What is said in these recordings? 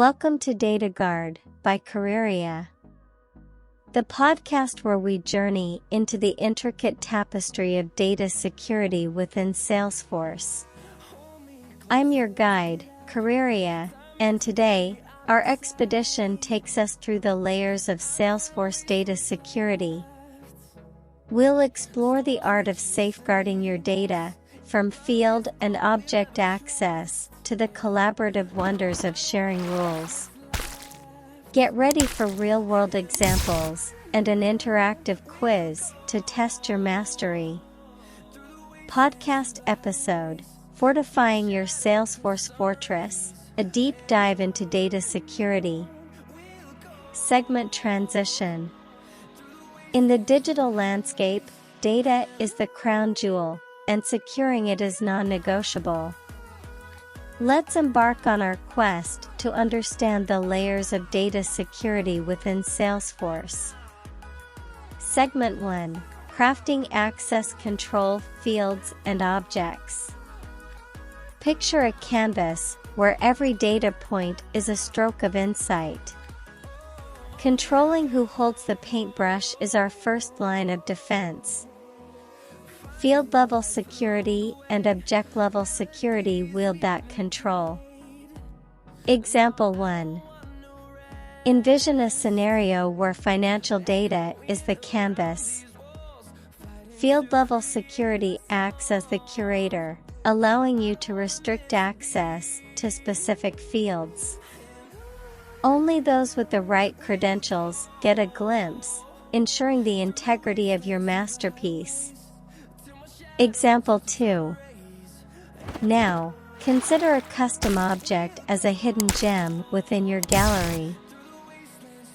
Welcome to Data Guard by Careerya, the podcast where we journey into the intricate tapestry of data security within Salesforce. I'm your guide, Careerya, and today, our expedition takes us through the layers of Salesforce data security. We'll explore the art of safeguarding your data, from field and object access to the collaborative wonders of sharing rules. Get ready for real-world examples and an interactive quiz to test your mastery. Podcast episode: Fortifying Your Salesforce Fortress, a deep dive into data security. Segment transition. In the digital landscape, data is the crown jewel, and securing it is non-negotiable. Let's embark on our quest to understand the layers of data security within Salesforce. Segment 1: Crafting Access Control Fields and Objects. Picture a canvas where every data point is a stroke of insight. Controlling who holds the paintbrush is our first line of defense. Field-level security and object-level security wield that control. Example 1. Envision a scenario where financial data is the canvas. Field-level security acts as the curator, allowing you to restrict access to specific fields. Only those with the right credentials get a glimpse, ensuring the integrity of your masterpiece. Example 2. Now, consider a custom object as a hidden gem within your gallery.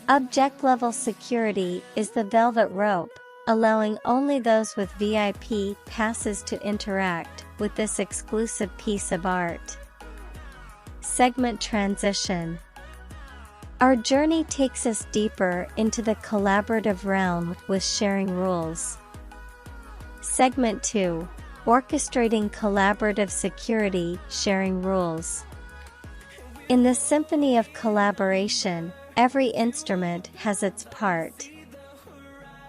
Object-level security is the velvet rope, allowing only those with VIP passes to interact with this exclusive piece of art. Segment transition. Our journey takes us deeper into the collaborative realm with sharing rules. Segment 2: Orchestrating Collaborative Security, Sharing Rules. In the symphony of collaboration, every instrument has its part.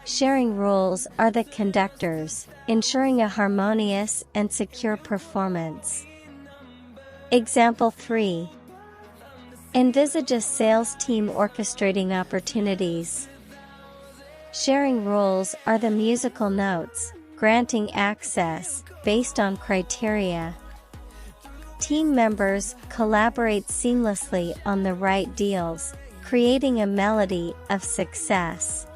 Sharing rules are the conductors, ensuring a harmonious and secure performance. Example 3. Envisage a sales team orchestrating opportunities. Sharing rules are the musical notes, granting access based on criteria. Team members collaborate seamlessly on the right deals, creating a melody of success.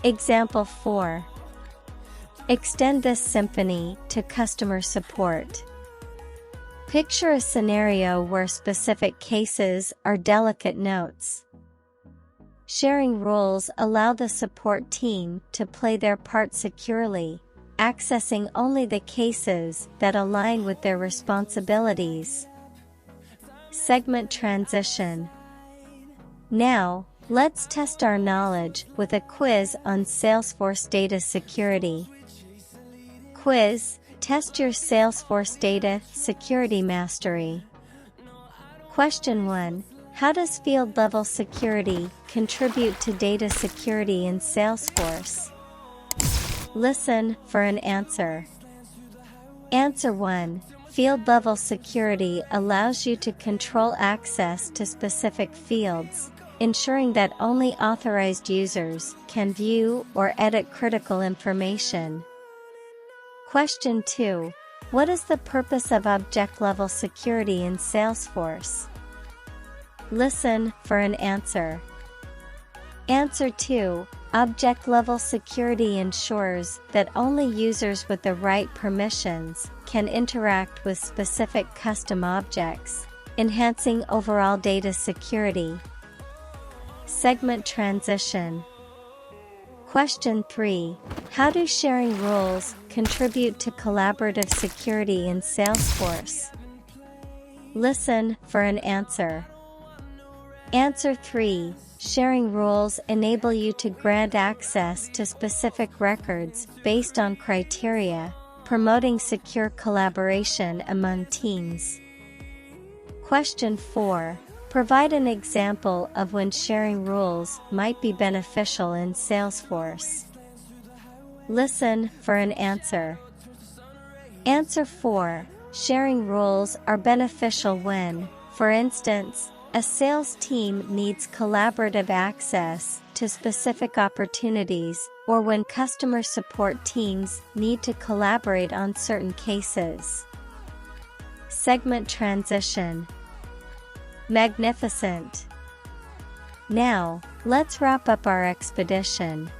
Example 4. Extend this symphony to customer support. Picture a scenario where specific cases are delicate notes. Sharing rules allow the support team to play their part securely, accessing only the cases that align with their responsibilities. Segment transition. Now, let's test our knowledge with a quiz on Salesforce data security. Quiz: Test your Salesforce data security mastery. Question 1. How does field-level security contribute to data security in Salesforce? Listen for an answer. Answer 1. Field-level security allows you to control access to specific fields, ensuring that only authorized users can view or edit critical information. Question 2. What is the purpose of object-level security in Salesforce? Listen for an answer. Answer 2. Object-level security ensures that only users with the right permissions can interact with specific custom objects, enhancing overall data security. Segment transition. Question 3. How do sharing rules contribute to collaborative security in Salesforce? Listen for an answer. Answer 3. Sharing rules enable you to grant access to specific records based on criteria, promoting secure collaboration among teams. Question 4. Provide an example of when sharing rules might be beneficial in Salesforce. Listen for an answer. Answer 4. Sharing rules are beneficial when, for instance, a sales team needs collaborative access to specific opportunities, or when customer support teams need to collaborate on certain cases. Segment transition. Magnificent. Now, let's wrap up our expedition.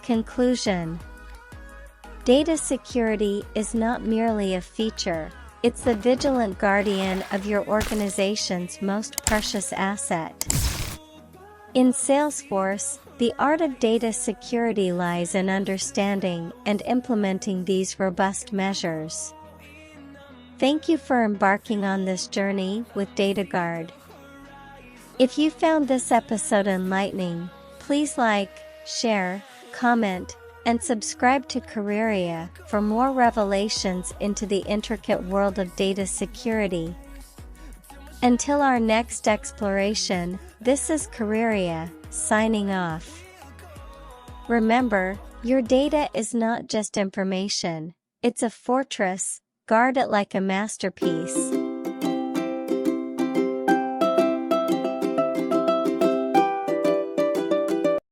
Conclusion. Data security is not merely a feature, it's the vigilant guardian of your organization's most precious asset. In Salesforce, the art of data security lies in understanding and implementing these robust measures. Thank you for embarking on this journey with DataGuard. If you found this episode enlightening, please like, share, comment, and subscribe to Careerya for more revelations into the intricate world of data security. Until our next exploration, this is Careerya, signing off. Remember, your data is not just information, it's a fortress, guard it like a masterpiece.